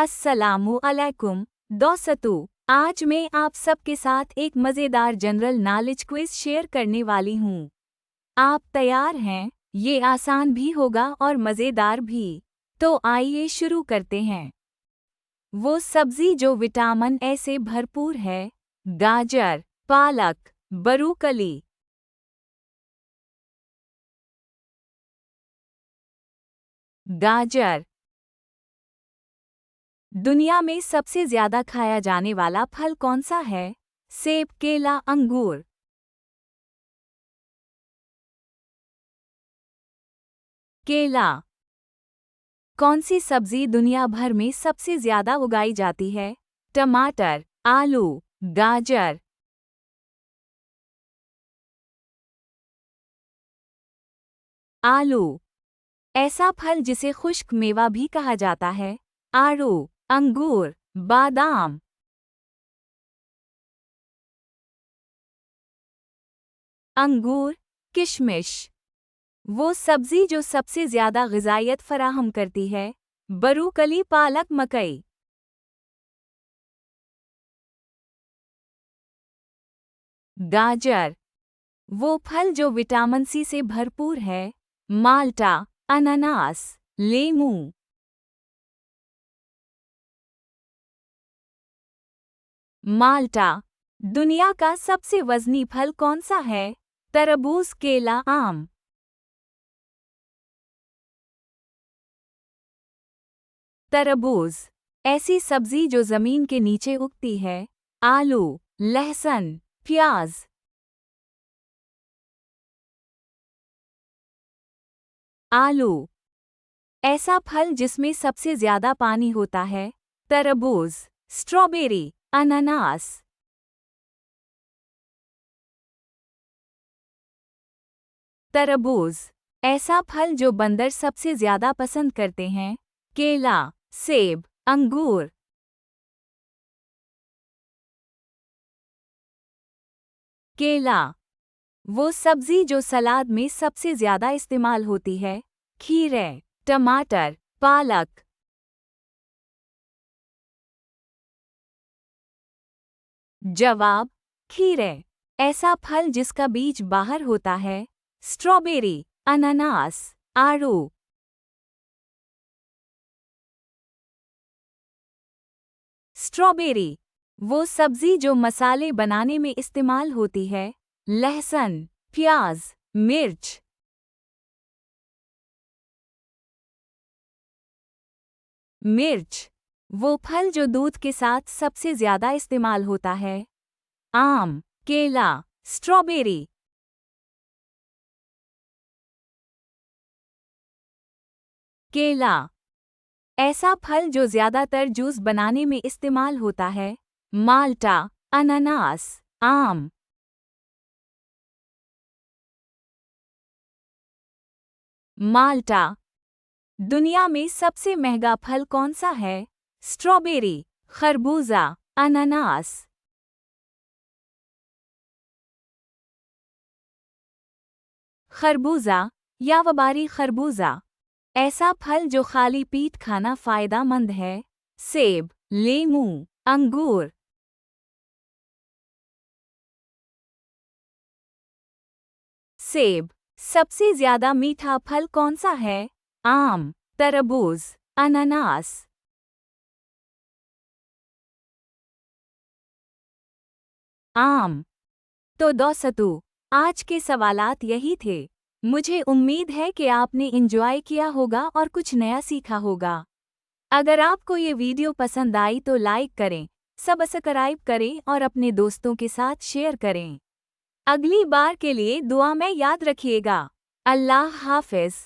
अस्सलामु अलैकुम दोस्तों, आज मैं आप सबके साथ एक मज़ेदार जनरल नॉलेज क्विज शेयर करने वाली हूँ। आप तैयार हैं? ये आसान भी होगा और मज़ेदार भी। तो आइए शुरू करते हैं। वो सब्जी जो विटामिन ए से भरपूर है। गाजर, पालक, ब्रोकली। गाजर। दुनिया में सबसे ज्यादा खाया जाने वाला फल कौन सा है? सेब, केला, अंगूर। केला। कौन सी सब्जी दुनिया भर में सबसे ज्यादा उगाई जाती है? टमाटर, आलू, गाजर। आलू। ऐसा फल जिसे खुश्क मेवा भी कहा जाता है? आड़ू, अंगूर, बादाम। अंगूर, किशमिश। वो सब्जी जो सबसे ज्यादा ग़िज़ाइयत फराहम करती है? ब्रोकली, पालक, मकई। गाजर। वो फल जो विटामिन सी से भरपूर है? माल्टा, अनानास, लेमू। माल्टा। दुनिया का सबसे वजनी फल कौन सा है? तरबूज, केला, आम। तरबूज। ऐसी सब्जी जो जमीन के नीचे उगती है? आलू, लहसुन, प्याज। आलू। ऐसा फल जिसमें सबसे ज्यादा पानी होता है? तरबूज, स्ट्रॉबेरी, अनानास। तरबूज। ऐसा फल जो बंदर सबसे ज्यादा पसंद करते हैं? केला, सेब, अंगूर। केला। वो सब्जी जो सलाद में सबसे ज्यादा इस्तेमाल होती है? खीरे, टमाटर, पालक। जवाब, खीरे। ऐसा फल जिसका बीज बाहर होता है? स्ट्रॉबेरी, अनानास, आड़ू। स्ट्रॉबेरी। वो सब्जी जो मसाले बनाने में इस्तेमाल होती है? लहसुन, प्याज, मिर्च। मिर्च। वो फल जो दूध के साथ सबसे ज्यादा इस्तेमाल होता है? आम, केला, स्ट्रॉबेरी। केला। ऐसा फल जो ज्यादातर जूस बनाने में इस्तेमाल होता है? माल्टा, अनानास, आम। माल्टा। दुनिया में सबसे महंगा फल कौन सा है? स्ट्रॉबेरी, खरबूजा, अनानास। खरबूजा, यावबारी खरबूजा। ऐसा फल जो खाली पेट खाना फायदेमंद है? सेब, लेमू, अंगूर। सेब। सबसे ज्यादा मीठा फल कौन सा है? आम, तरबूज, अनानास। आम। तो दोस्तों, आज के सवालात यही थे। मुझे उम्मीद है कि आपने एंजॉय किया होगा और कुछ नया सीखा होगा। अगर आपको ये वीडियो पसंद आई तो लाइक करें, सब्सक्राइब करें और अपने दोस्तों के साथ शेयर करें। अगली बार के लिए दुआ में याद रखिएगा। अल्लाह हाफ़िज़।